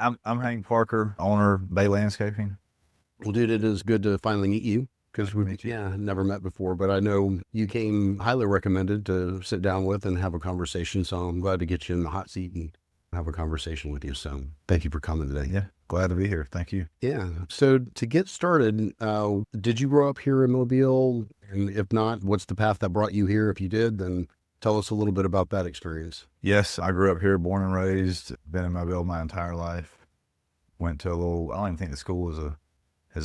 I'm Hank Parker, owner Bay Landscaping. Well, dude, it is good to finally meet you because Nice to we've, meet you. yeah, never met before, but I know you came highly recommended to sit down with and have a conversation. So I'm glad to get you in the hot seat and have a conversation with you. So thank you for coming today. Yeah, glad to be here. Thank you. Yeah. So to get started, did you grow up here in Mobile? And if not, what's the path that brought you here? If you did, then tell us a little bit about that experience. Yes, I grew up here, born and raised. Been in Mobile my entire life. Went to a little. I don't even think the school is a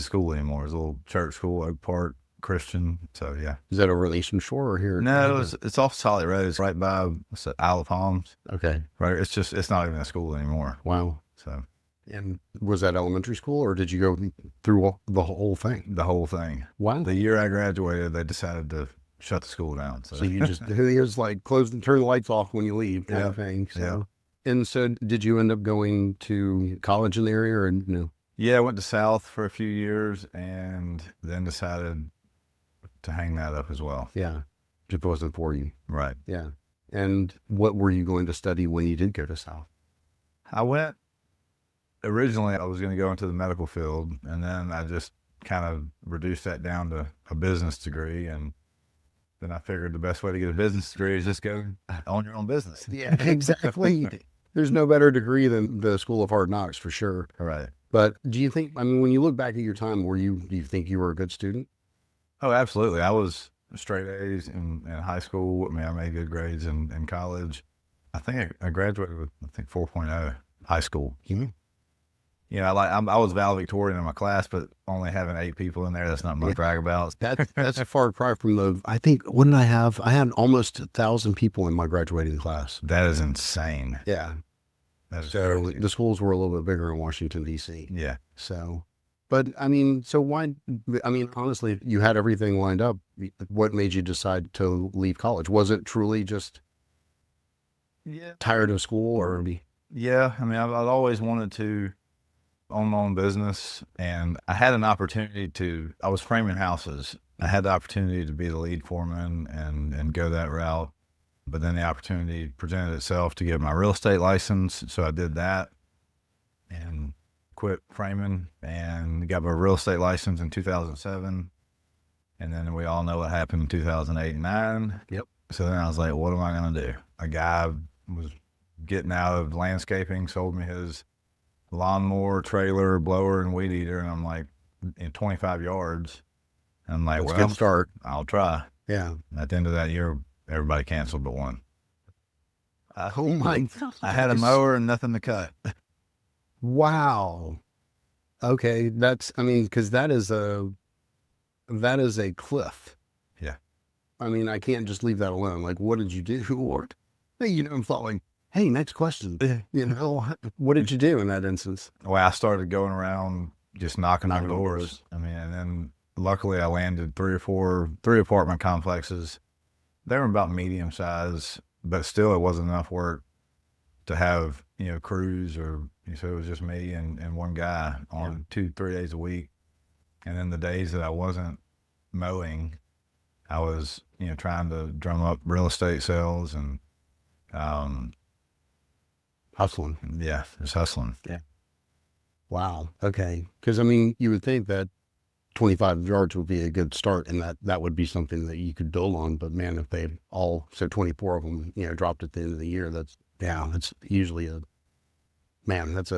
school anymore. It's a little church school, Oak Park Christian. So yeah. Is that over at Eastern Shore or here? No, it's off Solid Road. It's right by Isle of Palms. Okay. Right. It's not even a school anymore. Wow. So And was that elementary school or did you go through the whole thing? the whole thing. Wow. The year I graduated, they decided to shut the school down. So, So you just, here's like close and turn the lights off when you leave kind of thing. So, and so did you end up going to college in the area or no? yeah, I went to South for a few years and then decided to hang that up as well. Yeah. Just wasn't for you. Right. Yeah. And what were you going to study when you did go to South? I went originally, I was going to go into the medical field, and then I just kind of reduced that down to a business degree. And then I figured the best way to get a business degree is just go own your own business. Yeah, exactly. There's no better degree than the School of Hard Knocks for sure. Right. But do you think, I mean, when you look back at your time, do you think you were a good student? Oh, absolutely. I was straight A's in high school. I mean, I made good grades in college. I think I graduated with, I think, 4.0 high school. Mhm. You know, I was valedictorian in my class, but only having 8 people in there, that's not much to brag about. That's a far cry from I think, what did I have? I had almost 1,000 people in my graduating class. That is insane. Yeah. That is So crazy. the schools were a little bit bigger in Washington, D.C. Yeah. So, but I mean, so why, I mean, honestly, you had everything lined up. What made you decide to leave college? Was it truly just Yeah. tired of school or? Yeah. I mean, I've always wanted to own my own business, and I had an opportunity I was framing houses. I had the opportunity to be the lead foreman and go that route. But then the opportunity presented itself to get my real estate license. So I did that and quit framing and got my real estate license in 2007. And then we all know what happened in 2008 and 9. Yep. So then I was like, what am I going to do? A guy was getting out of landscaping, sold me his lawnmower, trailer, blower, and weed eater. And I'm like, in 25 yards. And I'm like, That's a well, good start. I'll try. Yeah. At the end of that year, everybody canceled but one. Oh my God. I had a mower and nothing to cut. Wow. Okay. I mean, because that is a cliff. Yeah. I mean, I can't just leave that alone. Like, what did you do? Or, hey, I'm following. Hey, next question. What did you do in that instance? Well, I started going around just knocking on Knocking on doors. doors. I mean, and then luckily I landed three apartment complexes. They were about medium size, but still it wasn't enough work to have, crews so it was just me and one guy on 2-3 days a week. And then the days that I wasn't mowing, I was, trying to drum up real estate sales and, Hustling. yeah, just hustling. Yeah. Wow. Okay. Because I mean, you would think that 25 yards would be a good start, and that would be something that you could build on. But man, if they all 24 of them, dropped at the end of the year, that's usually that's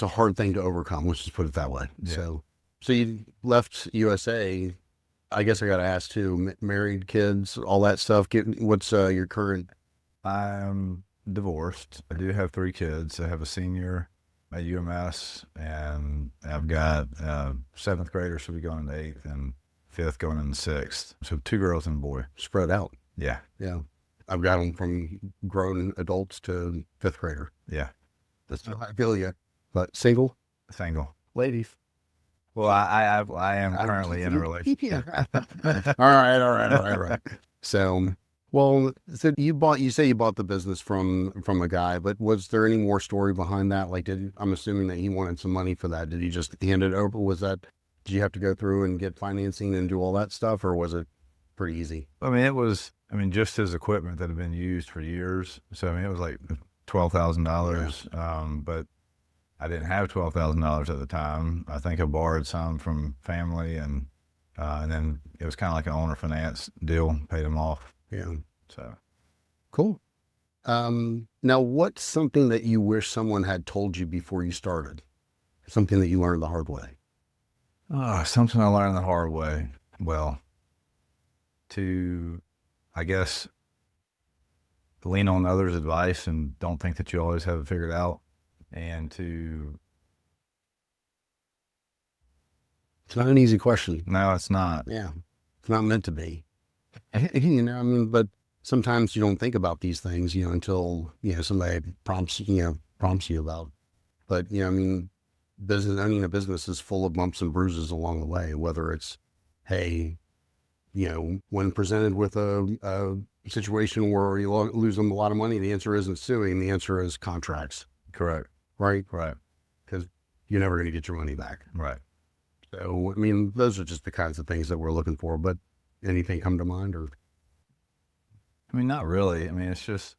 a hard thing to overcome. Let's just put it that way. Yeah. So you left USA. I guess I got to ask too. Married, kids, all that stuff. What's your current? I'm divorced. I do have 3 kids. I have a senior at UMS, and I've got 7th grader should be going into 8th, and 5th going into 6th. So 2 girls and a boy. Spread out. Yeah. Yeah. I've got them from grown adults to 5th grader. Yeah. That's how I feel you. But single? Single. Ladies. Well, I am currently in a relationship. All right. So, well, so you say you bought the business from a guy, but was there any more story behind that? Like, I'm assuming that he wanted some money for that. Did he just hand it over? Did you have to go through and get financing and do all that stuff, or was it pretty easy? I mean, just his equipment that had been used for years. So, I mean, it was like $12,000. But I didn't have $12,000 at the time. I think I borrowed some from family, and then it was kind of like an owner finance deal, paid them off. Yeah. So Cool. Now, what's something that you wish someone had told you before you started? Something that you learned the hard way? something I learned the hard way. Well, I guess, lean on others' advice and don't think that you always have it figured out, and It's not an easy question. no, it's not. Yeah. It's not meant to be. You know, I mean, but sometimes you don't think about these things, you know, until, you know, somebody prompts you about. But, you know, I mean, owning a business is full of bumps and bruises along the way, whether it's, hey, you know, when presented with a situation where you lose them a lot of money, the answer isn't suing, the answer is contracts, Correct. right? Right. Because you're never going to get your money back. Right. So, I mean, those are just the kinds of things that we're looking for. But anything come to mind? Or I mean, not really. I mean, it's just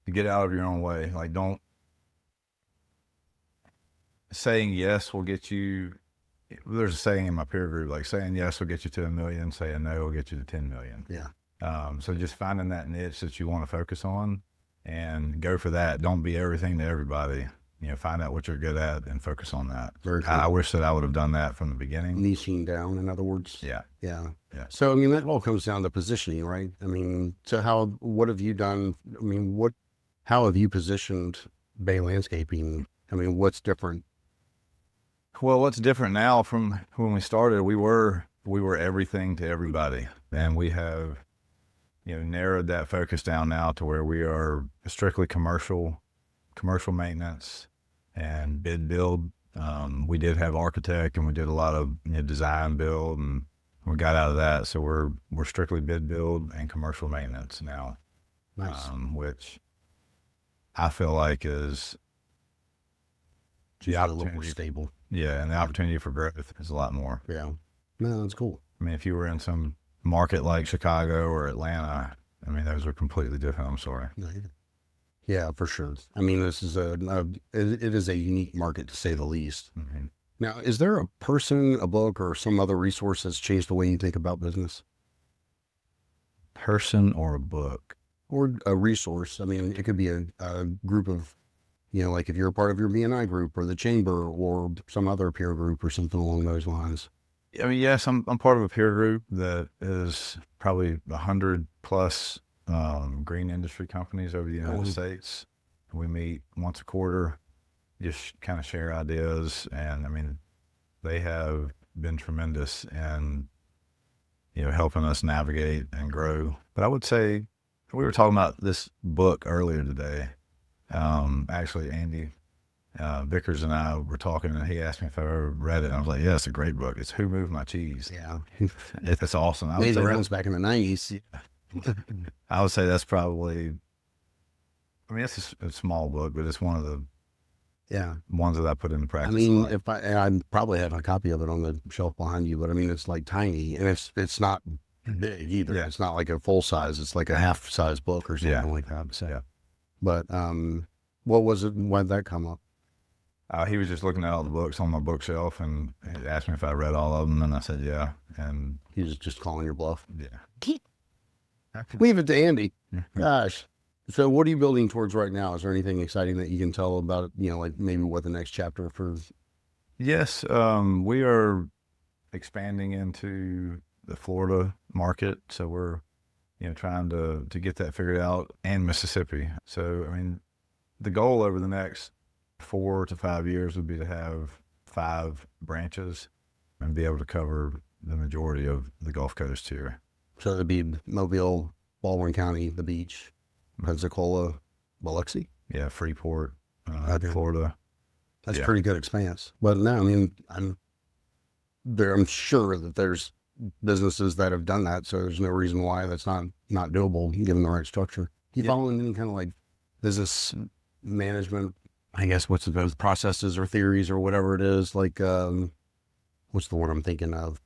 to get out of your own way. Like, don't saying yes will get you. There's a saying in my peer group, like saying yes will get you to 1 million, saying no will get you to 10 million. Yeah. So just finding that niche that you want to focus on and go for that. Don't be everything to everybody. You know, find out what you're good at and focus on that. Very cool. I wish that I would have done that from the beginning. Niching down, in other words. Yeah. Yeah. Yeah. So, I mean, that all comes down to positioning, right? I mean, so what have you done? I mean, how have you positioned Bay Landscaping? I mean, what's different? Well, what's different now from when we started? We were everything to everybody, and we have, you know, narrowed that focus down now to where we are strictly commercial maintenance and bid build. We did have architect, and we did a lot of, you know, design build, and we got out of that. So we're strictly bid build and commercial maintenance now, Nice. which I feel like is Just a little more opportunity. stable. Yeah, and the opportunity for growth is a lot more. Yeah. No, that's cool. I mean, if you were in some market like Chicago or Atlanta, I mean, those are completely different. I'm sorry. Yeah, for sure. I mean, this is it is a unique market, to say the least. Mm-hmm. Now, is there a person, a book, or some other resource that's changed the way you think about business? Person or a book? Or a resource? I mean, it could be a group of, you know, like if you're a part of your BNI group or the chamber or some other peer group or something along those lines. I mean, yes, I'm part of a peer group that is probably 100 plus green industry companies over the United States. We meet once a quarter, just kind of share ideas, and I mean, they have been tremendous in, you know, helping us navigate and grow. But I would say we were talking about this book earlier today. Actually, Andy Vickers and I were talking, and he asked me if I ever read it. And I was like, "Yeah, it's a great book. It's Who Moved My Cheese." Yeah. It's awesome. Made the rounds back in the 90s. I would say that's probably. I mean, it's a small book, but it's one of the ones that I put into practice. I mean, I probably have a copy of it on the shelf behind you, but I mean, it's like tiny, and it's not big either. Yeah. It's not like a full size. It's like a half size book or something like that. So, Yeah. But what was it? Why did that come up? He was just looking at all the books on my bookshelf, and he asked me if I read all of them, and I said yeah. And He was just calling your bluff. yeah, Leave it to Andy. Gosh. So what are you building towards right now? Is there anything exciting that you can tell about, you know, like maybe what the next chapter for? Yes, we are expanding into the Florida market, so we're, you know, trying to get that figured out, and Mississippi. So I mean, the goal over the next 4 to 5 years would be to have 5 branches and be able to cover the majority of the Gulf Coast here. So it'd be Mobile, Baldwin County, the beach, Pensacola, Biloxi. Yeah, Freeport, Okay. Florida. That's Yeah. pretty good expanse. But no, I mean, I'm sure that there's businesses that have done that. So there's no reason why that's not doable given the right structure. You following any kind of like business management, I guess, what's those processes or theories or whatever it is, like, what's the word I'm thinking of?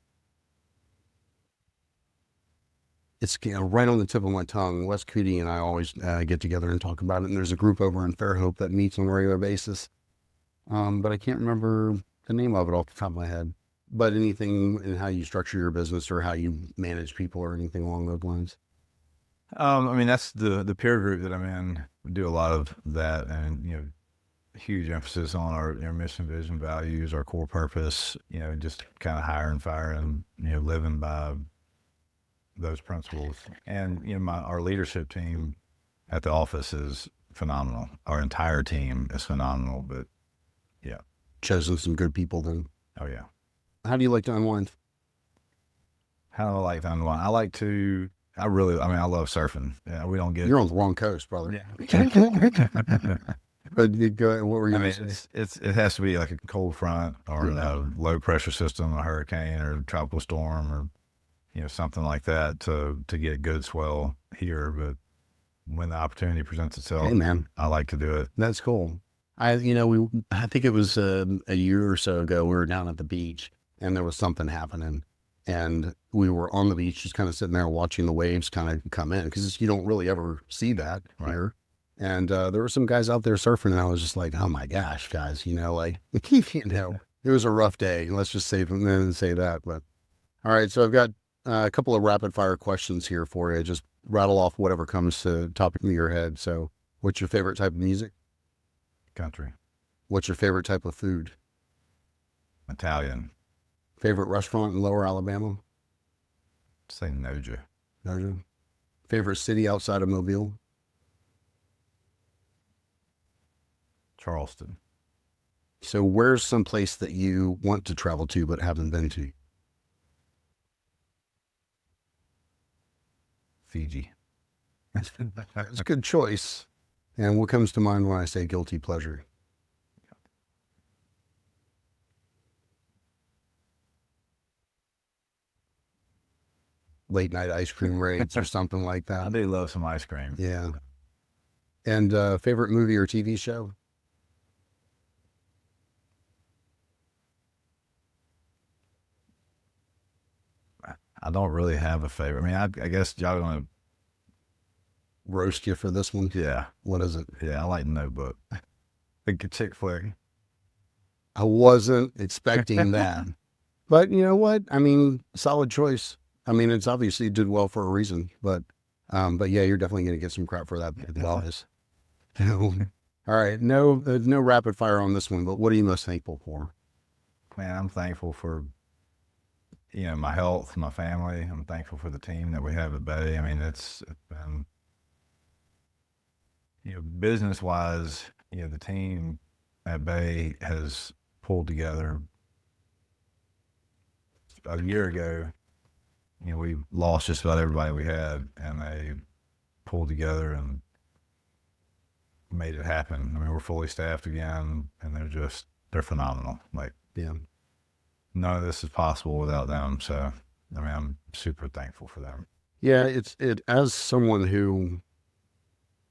It's, you know, right on the tip of my tongue. Wes Cootie and I always get together and talk about it. And there's a group over in Fairhope that meets on a regular basis. but I can't remember the name of it off the top of my head. But anything in how you structure your business or how you manage people or anything along those lines? I mean, that's the peer group that I'm in. We do a lot of that, and huge emphasis on our mission, vision, values, our core purpose. Just kind of hire and fire, and living by those principles. And our leadership team at the office is phenomenal. Our entire team is phenomenal. But yeah, Chosen some good people then. oh yeah. How do you like to unwind? How do I like to unwind? I like to. I love surfing. Yeah, we don't get. You're on the wrong coast, brother. Yeah. But you go, what were you I going mean, to say? it has to be like a cold front or Yeah. a low pressure system, a hurricane or a tropical storm or something like that to get good swell here. But when the opportunity presents itself, Hey, man, I like to do it. that's cool. I think it was a year or so ago, we were down at the beach and there was something happening. And we were on the beach, just kind of sitting there watching the waves kind of come in because you don't really ever see that Right. here. And there were some guys out there surfing, and I was just like, "Oh my gosh, guys!" Like it was a rough day. Let's just say that. But all right, so I've got a couple of rapid fire questions here for you. Just rattle off whatever comes to the top of your head. So, what's your favorite type of music? Country, What's your favorite type of food? Italian, Favorite restaurant in Lower Alabama? say Noja, Georgia? Favorite city outside of Mobile? Charleston, So, where's some place that you want to travel to but haven't been to? Fiji. That's a good choice. And what comes to mind when I say guilty pleasure? Late night ice cream raids or something like I that. do love some ice cream. Yeah. And favorite movie or TV show? I don't really have a favorite. I mean, I guess y'all gonna. Roast you for this one? Yeah, What is it? yeah. I like Notebook. The chick flick. I wasn't expecting that. But you know what? I mean, solid choice. I mean, it's obviously did well for a reason, but yeah, you're definitely going to get some crap for that. All right. No rapid fire on this one, but what are you most thankful for? Man, I'm thankful for my health, my family. I'm thankful for the team that we have at Bay. I mean, it's been business wise, the team at Bay has pulled together. A year ago, we lost just about everybody we had, and they pulled together and made it happen. I mean, we're fully staffed again, and they're phenomenal. Like, Yeah. none of this is possible without them. So, I mean, I'm super thankful for them. Yeah. It as someone who,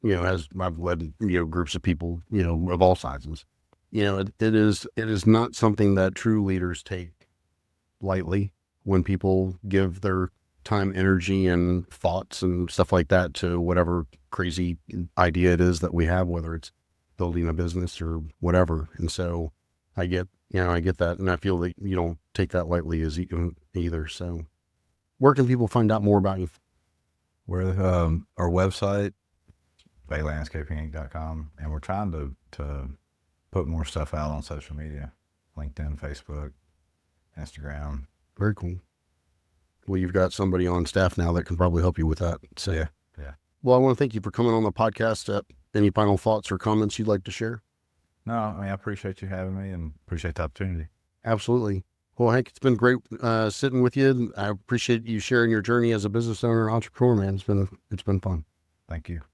I've led, groups of people, of all sizes, it is not something that true leaders take lightly when people give their time, energy, and thoughts and stuff like that to whatever crazy idea it is that we have, whether it's building a business or whatever. And so I get that. And I feel that you don't take that lightly as either. So where can people find out more about you? We're our website, baylandscapinginc.com, and we're trying to put more stuff out on social media, LinkedIn, Facebook, Instagram. Very cool. Well, you've got somebody on staff now that can probably help you with that. So, Yeah. Well, I want to thank you for coming on the podcast. Any final thoughts or comments you'd like to share? No, I mean, I appreciate you having me and appreciate the opportunity. Absolutely. Well, Hank, it's been great sitting with you. I appreciate you sharing your journey as a business owner and entrepreneur, man. It's been fun. Thank you.